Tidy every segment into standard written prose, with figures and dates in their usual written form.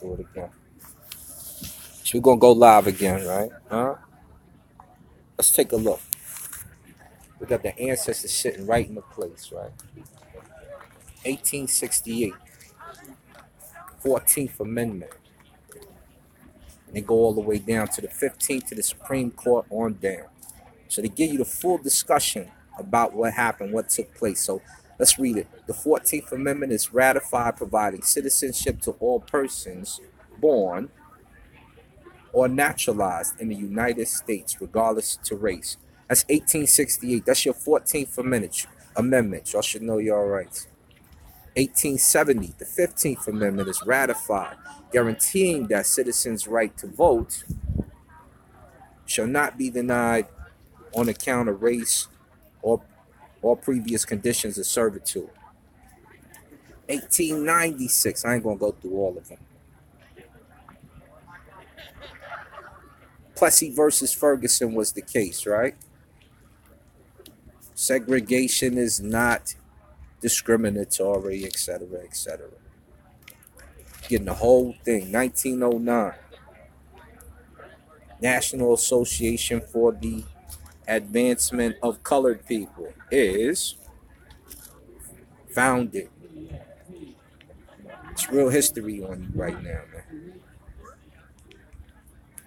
do it again. So we're gonna go live again, right? Let's take a look. We got the ancestors sitting right in the place, right? 1868, 14th Amendment. And they go all the way down to the 15th to the Supreme Court on down. So they give you the full discussion about what happened, what took place. So let's read it. The 14th Amendment is ratified, providing citizenship to all persons born or naturalized in the United States, regardless to race. That's 1868. That's your 14th Amendment. Y'all should know your rights. 1870, the 15th Amendment is ratified, guaranteeing that citizens' right to vote shall not be denied on account of race or previous conditions of servitude. 1896, I ain't gonna go through all of them. Plessy versus Ferguson was the case, right? Segregation is not discriminatory, etc., etc. Getting the whole thing. 1909, National Association for the Advancement of Colored People is founded. It's real history on you right now, man.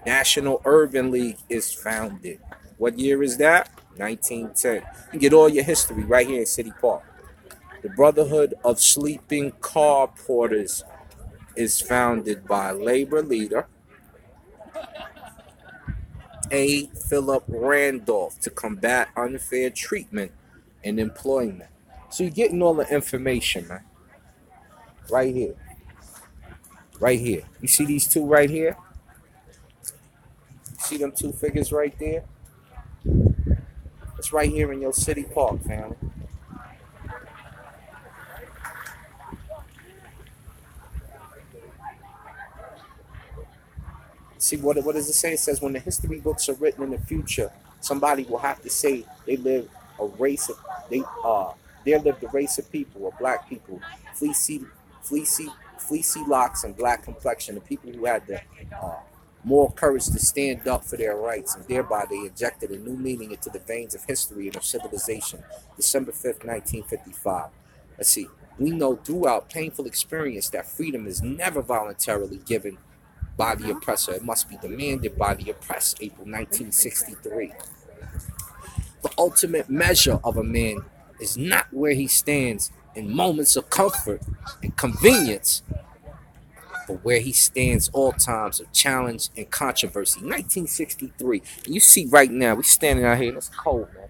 National Urban League is founded. What year is that? 1910. You get all your history right here in City Park. The Brotherhood of Sleeping Car Porters is founded by labor leader A. Philip Randolph to combat unfair treatment in employment. So you're getting all the information, man. Right here. Right here. You see these two right here? See them two figures right there? It's right here in your City Park, family. See, what does it say? It says when the history books are written in the future, somebody will have to say they lived a race of there lived a race of people, or black people, fleecy locks and black complexion, the people who had the moral courage to stand up for their rights, and thereby they injected a new meaning into the veins of history and of civilization. December 5th, 1955. Let's see. We know throughout painful experience that freedom is never voluntarily given by the oppressor. It must be demanded by the oppressed. April 1963. The ultimate measure of a man is not where he stands in moments of comfort and convenience, but where he stands all times of challenge and controversy. 1963. And you see right now, we standing out here, and it's cold, man.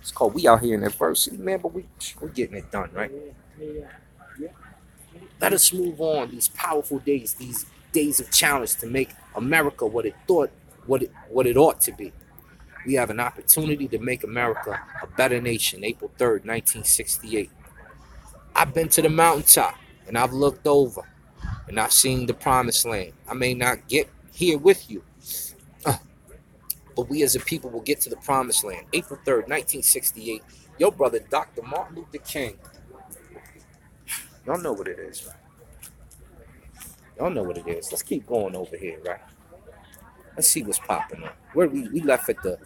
It's cold. We out here in adversity, man, but we're getting it done, right? Let us move on these powerful days, these days of challenge, to make America what it ought to be. We have an opportunity to make America a better nation. April 3rd, 1968. I've been to the mountaintop and I've looked over and I've seen the promised land. I may not get here with you, but we as a people will get to the promised land. April 3rd, 1968. Your brother, Dr. Martin Luther King. Y'all know what it is, right? Y'all know what it is. Let's keep going over here, right? Let's see what's popping up. Where we left at the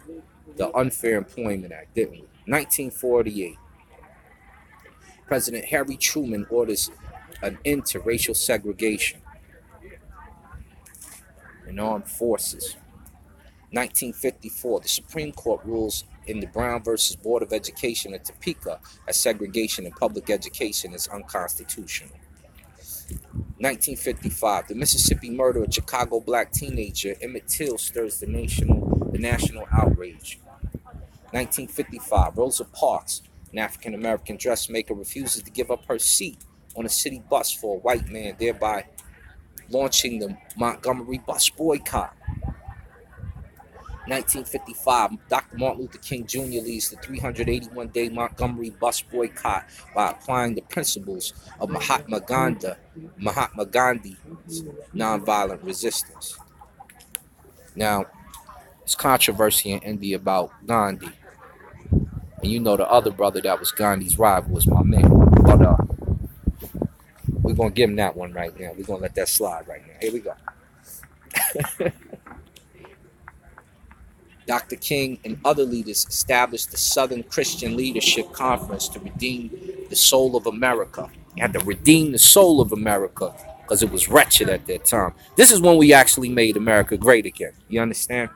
Unfair Employment Act, didn't we? 1948. President Harry Truman orders an end to racial segregation in armed forces. 1954. The Supreme Court rules in the Brown versus Board of Education in Topeka as segregation in public education is unconstitutional. 1955, the Mississippi murder of Chicago black teenager Emmett Till stirs the national outrage. 1955, Rosa Parks, an African-American dressmaker, refuses to give up her seat on a city bus for a white man, thereby launching the Montgomery bus boycott. 1955, Dr. Martin Luther King Jr. leads the 381-day Montgomery bus boycott by applying the principles of Mahatma Gandhi's nonviolent resistance. Now, there's controversy in India about Gandhi. And you know the other brother that was Gandhi's rival was my man. But we're going to give him that one right now. We're going to let that slide right now. Here we go. Dr. King and other leaders established the Southern Christian Leadership Conference to redeem the soul of America. You had to redeem the soul of America because it was wretched at that time. This is when we actually made America great again. You understand?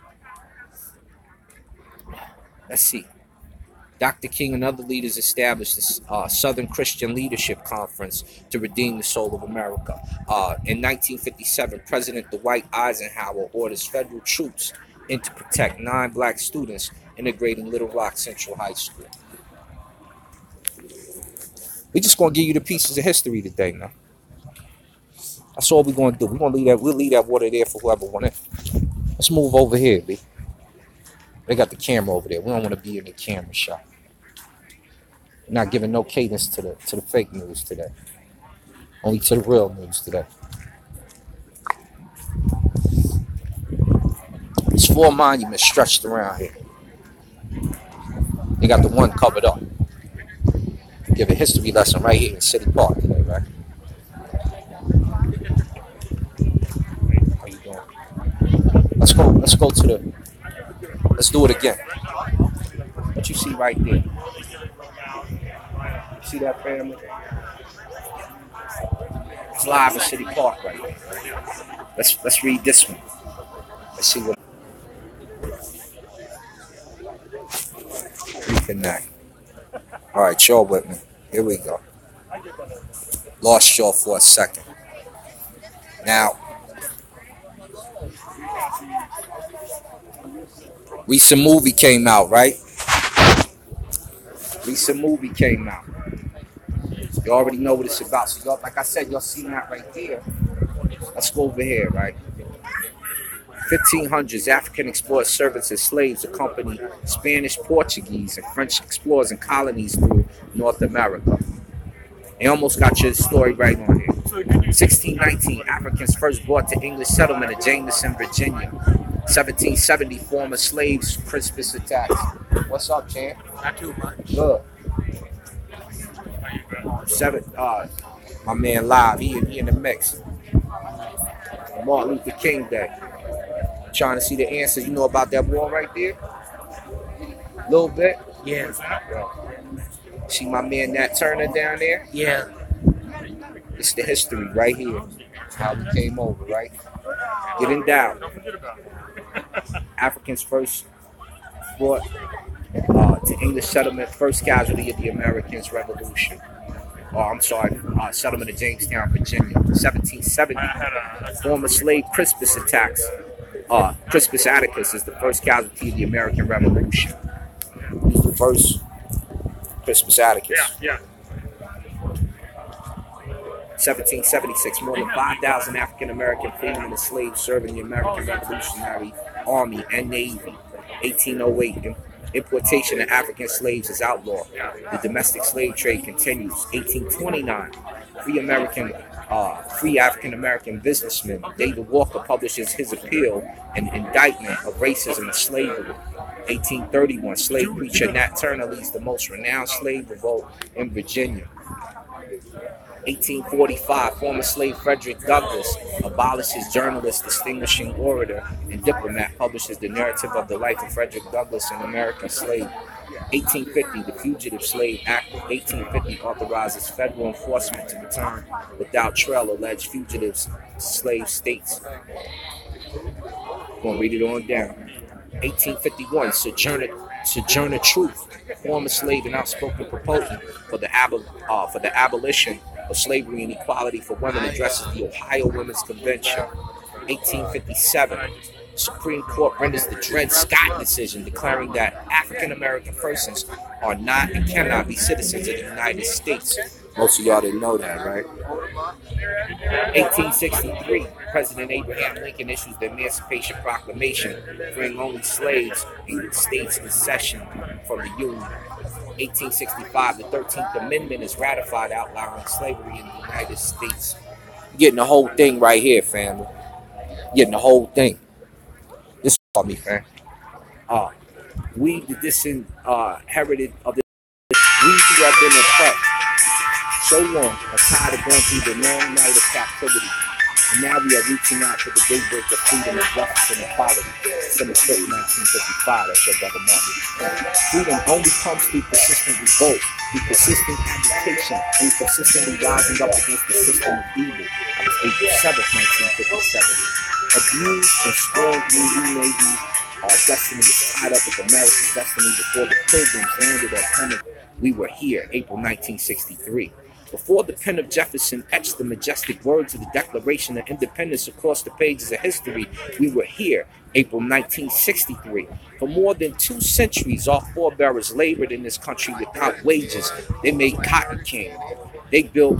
Let's see. Dr. King and other leaders established the Southern Christian Leadership Conference to redeem the soul of America. In 1957, President Dwight Eisenhower orders federal troops in to protect 9 black students integrating Little Rock Central High School. We're just going to give you the pieces of history today, man. That's all we're going to do. We're going to leave that. We'll leave that water there for whoever wants it. Let's move over here, B. They got the camera over there. We don't want to be in the camera shot. We're not giving no cadence to the fake news today. Only to the real news today. There's 4 monuments stretched around here. They got the one covered up. Give a history lesson right here in City Park today, right? How you doing? Let's go to the. Let's do it again. What you see right there? See that, family? It's live in City Park right now. Let's read this one. Let's see what. Reconnect. All right, y'all with me. Here we go. Lost y'all for a second. Now, recent movie came out, right? Recent movie came out. You already know what it's about. So, y'all, like I said, y'all seen that right there. Let's go over here, right? 1500s, African explorers, servants, and slaves accompanied Spanish, Portuguese, and French explorers and colonies through North America. They almost got your story right on here. 1619, Africans first brought to English settlement of Jameson, Virginia. 1770, former slaves, Crispus attacks. What's up, champ? Not too much. Good. My man live, he in the mix. Martin Luther King Day. Trying to see the answers. You know about that wall right there? A little bit? Yeah. See my man Nat Turner down there? Yeah. It's the history right here. How we came over, right? Getting down. Africans first brought to English settlement, first casualty of the Americans' Revolution. Settlement of Jamestown, Virginia. 1770, former slave Crispus attacks. Crispus Attucks is the first casualty of the American Revolution. He's the first Crispus Attucks. Yeah. 1776, more than 5,000 African American freedmen and slaves served in the American Revolutionary Army and Navy. 1808, importation of African slaves is outlawed. The domestic slave trade continues. 1829, free African American businessman David Walker publishes his appeal and indictment of racism and slavery. 1831, slave preacher Nat Turner leads the most renowned slave revolt in Virginia. 1845, former slave Frederick Douglass abolishes journalist, distinguishing orator, and diplomat, publishes the narrative of the life of Frederick Douglass, an American slave. 1850, the Fugitive Slave Act of 1850 authorizes federal enforcement to return without trial alleged fugitives to slave states. Gonna read it on down. 1851, Sojourner Truth, former slave and outspoken proponent for the abolition of slavery and equality for women, addresses the Ohio Women's Convention. 1857, Supreme Court renders the Dred Scott decision declaring that African American persons are not and cannot be citizens of the United States. Most of y'all didn't know that, right? 1863, President Abraham Lincoln issues the Emancipation Proclamation, freeing only slaves in states in secession from the Union. 1865, the 13th Amendment is ratified, outlawing slavery in the United States. Getting the whole thing right here, family. Getting the whole thing. This is for me, fam. We, the disinherited of this, we who have been oppressed. so long, are tired of going through the long night of captivity. And now we are reaching out to the daybreak of freedom and justice and equality. December 5th, 1955, that's what Brother Martin Luther King. Freedom only comes through persistent revolt, through persistent agitation, through persistently rising up against the system of evil. That was April 7th, 1957. Abused and strongly we may be, our destiny is tied up with America's destiny before the pilgrims landed at Plymouth. We were here, April 1963. Before the pen of Jefferson etched the majestic words of the Declaration of Independence across the pages of history, we were here, April 1963. For more than 2 centuries, our forebears labored in this country without wages. They made cotton candy. They built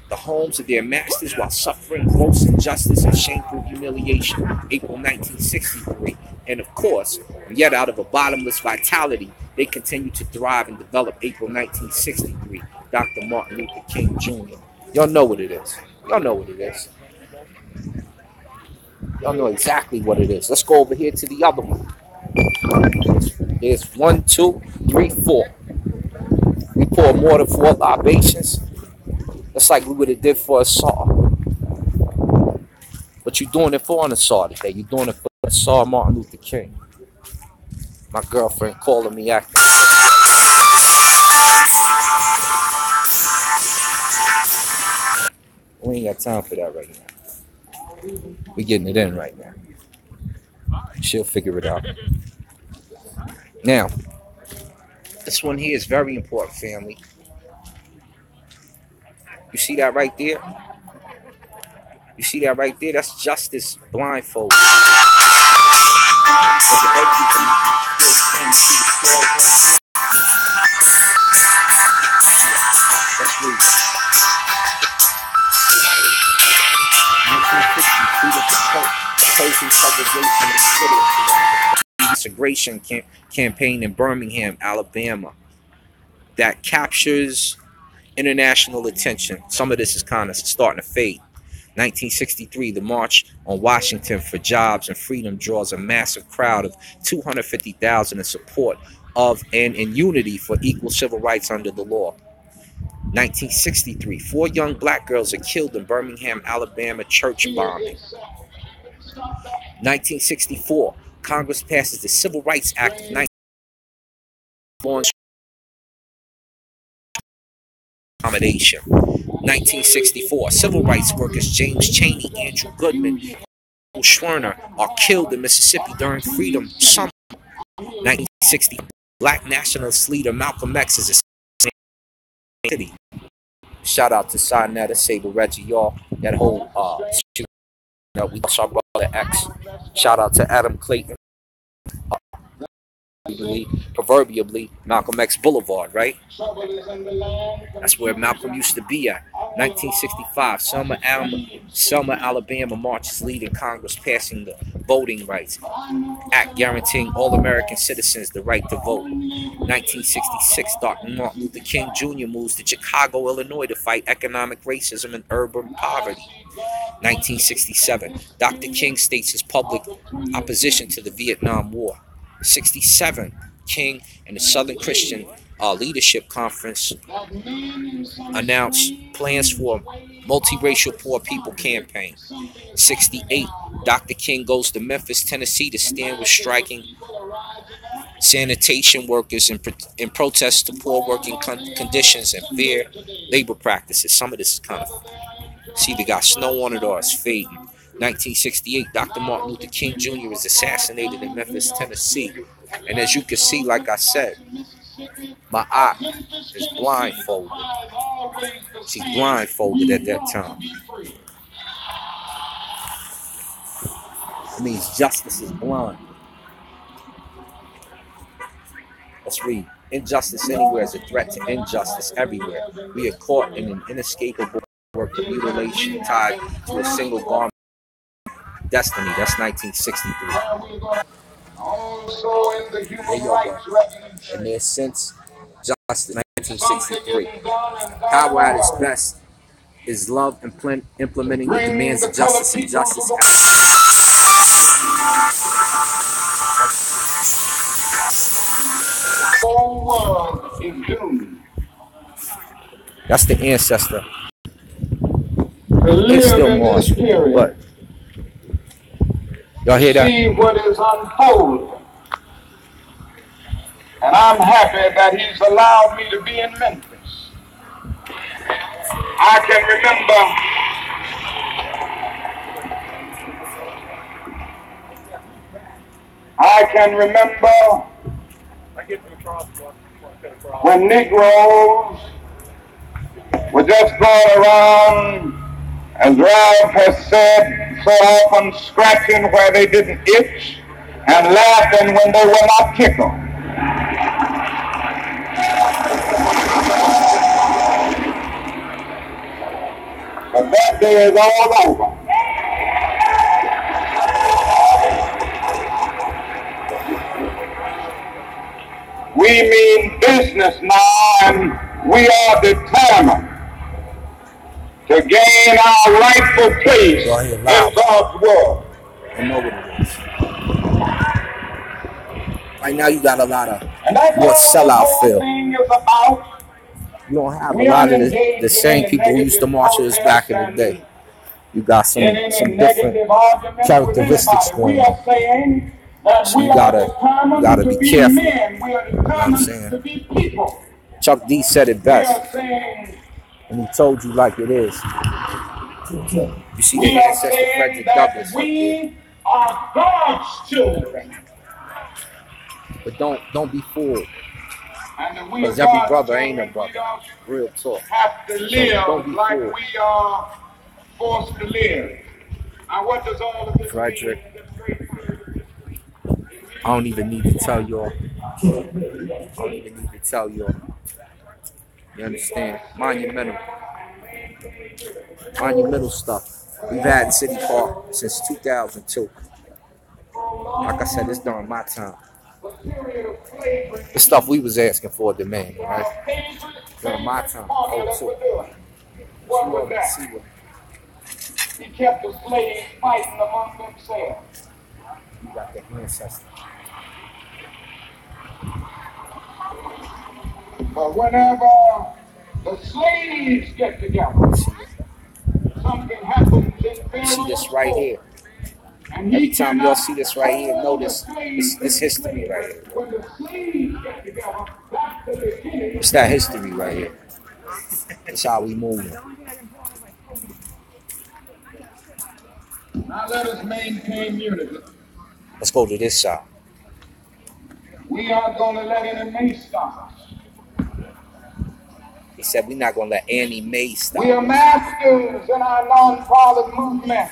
the homes of their masters while suffering gross injustice and shameful humiliation, April 1963. And of course, yet out of a bottomless vitality, they continue to thrive and develop, April 1963. Dr. Martin Luther King Jr. Y'all know what it is. Y'all know what it is. Y'all know exactly what it is. Let's go over here to the other one. There's 1, 2, 3, 4. We pour more than 4 libations. That's like we would have did for a Saw. But you're doing it for an Saw today. You're doing it for a Saw Martin Luther King. My girlfriend calling me acting. We ain't got time for that right now. We're getting it in right now. She'll figure it out. Now, this one here is very important, family. You see that right there? You see that right there? That's justice blindfolded. Let's read. 1960, segregation campaign in Birmingham, Alabama, that captures international attention. Some of this is kind of starting to fade. 1963, the March on Washington for Jobs and Freedom draws a massive crowd of 250,000 in support of and in unity for equal civil rights under the law. 1963, 4 young black girls are killed in Birmingham, Alabama church bombing. 1964, Congress passes the Civil Rights Act of 1964. Accommodation. 1964, civil rights workers James Chaney, Andrew Goodman, and Schwerner are killed in Mississippi during Freedom Summer. 1960, black nationalist leader Malcolm X is assassinated. Shout out to Sinetta, Sable Reggie, y'all. That whole we lost our brother X. Shout out to Adam Clayton. Proverbially, Malcolm X Boulevard, right? That's where Malcolm used to be at. 1965, Selma, Alabama marches leading Congress passing the Voting Rights Act guaranteeing all American citizens the right to vote. 1966, Dr. Martin Luther King Jr. moves to Chicago, Illinois to fight economic racism and urban poverty. 1967, Dr. King states his public opposition to the Vietnam War. 67, King and the Southern Christian Leadership Conference announced plans for a multiracial poor people campaign. 68, Dr. King goes to Memphis, Tennessee to stand with striking sanitation workers in protest to poor working conditions and fair labor practices. Some of this is kind of, see, they got snow on it or it's fading. 1968, Dr. Martin Luther King Jr. is assassinated in Memphis, Tennessee. And as you can see, like I said, my eye is blindfolded. She's blindfolded at that time. It means justice is blind. Let's read. Injustice anywhere is a threat to injustice everywhere. We are caught in an inescapable work of mutilation tied to a single garment. Destiny. That's 1963. There you go. And their sense, justice, 1963. Power at its best is love and implementing the demands of justice and justice. That's the ancestor. To It's still live in more. this period. But y'all hear that? See what is unfolding. And I'm happy that he's allowed me to be in Memphis. I can remember when Negroes were just going around, as Ralph has said, so often scratching where they didn't itch and laughing when they were not tickled. But that day is all over. We mean business now, and we are determined to gain our rightful place in God's world. I know what it is. Right now you got a lot of more sellout feel. You don't have a lot of the same people who used to march with us back in the day. You got some different characteristics going on. So you gotta be careful. You know what I'm saying? Chuck D said it best. And he told you like it is. You see the ancestor Frederick Douglass. We are God's children. But don't be fooled. Because every brother ain't a brother. Real talk. Have to live so like we are forced to live. Now what does all of this Frederick, I don't even need to tell y'all. You understand? Monumental stuff. We've had in City Park since 2002. Like I said, it's during my time. The stuff we was asking for demand, right? During my time, What was that? He kept the slaves fighting among themselves. You got the ancestor. But whenever the slaves get together, something happens in Pharaoh's. You see this right here. Every time y'all see this right here, notice this history right here. It's that history right here. It's how we move. Now let us maintain unity. Let's go to this side. We aren't going to let any May stop us. He said we're not going to let any May stop us. We are masters in our non-violent movement.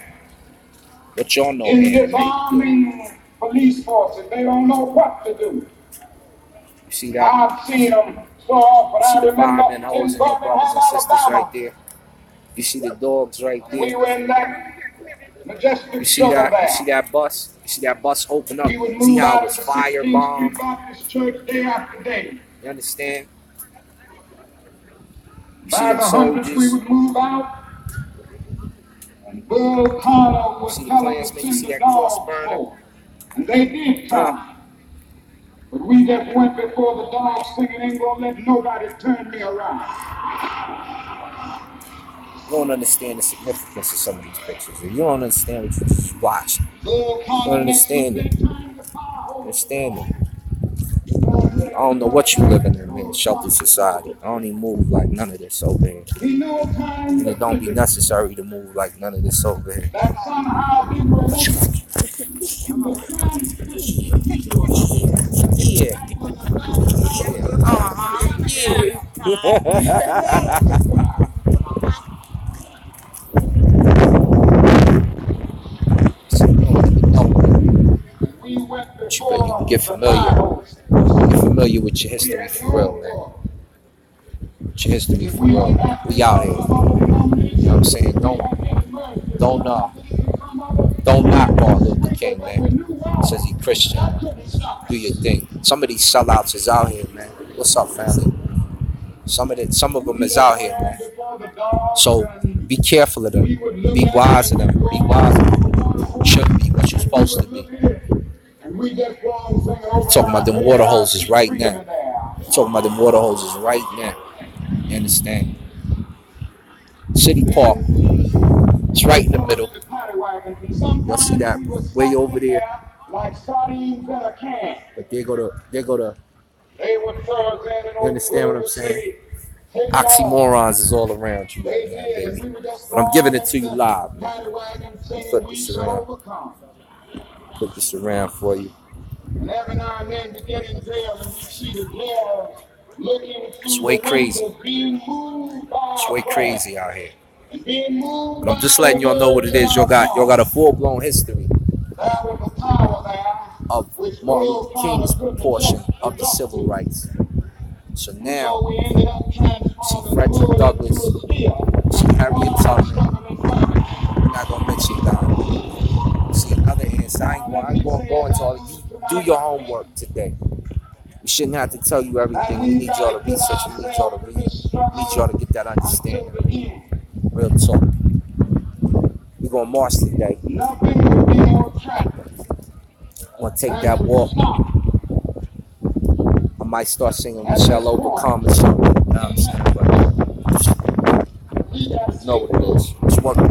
What y'all know, in disarming police forces, they don't know what to do. You see that? I've seen them so often. You see the bombing holes in your brothers and sisters right there. You see the dogs right there. We were in that majestic you see that? You see that bus? You see that bus open up? See how it was firebombed? Day after day. You understand? You By the hundreds we would move out. Bill Connor was telling us to the dogs, and they did come. But we just went before the dogs singing, ain't gonna let nobody turn me around. You don't understand the significance of some of these pictures. You don't understand what you just watched. You don't understand it. Understand it. I don't know what you living in, man. Sheltered society. I don't even move like none of this over here. And it don't be necessary to move like none of this over here. Yeah. But you better get familiar. Get familiar with your history for real, man. With your history for real. We out here. You know what I'm saying? Don't knock Martin Luther King, man. Says he Christian. Do your thing. Some of these sellouts is out here, man. What's up, family? Some of them is out here, man. So be careful of them. Be wise of them. Be wise of them. Shouldn't be what you're supposed to be. Talking about them water hoses right now. Talking about them water hoses right now. You understand? City Park. It's right in the middle. Y'all see that way over there? But they're gonna. You understand what I'm saying? Oxymorons is all around you right now, baby. But I'm giving it to you live. Flip this around. Flip this around for you. It's way crazy. It's way crazy out here. But I'm just letting y'all know what it is. Y'all got a full-blown history of Martin Luther King's portion of the civil rights. So now, see Frederick Douglass, see Harriet Tubman. We're not gonna mention God. See other hands. I ain't gonna go into all of you. Do your homework today. We shouldn't have to tell you everything. We need y'all to research. We need y'all to read. We need y'all to get that understanding. Real talk. We're gonna march today. I'm gonna take that walk. I might start singing Michelle Overcome or something. You know what it is. It's working.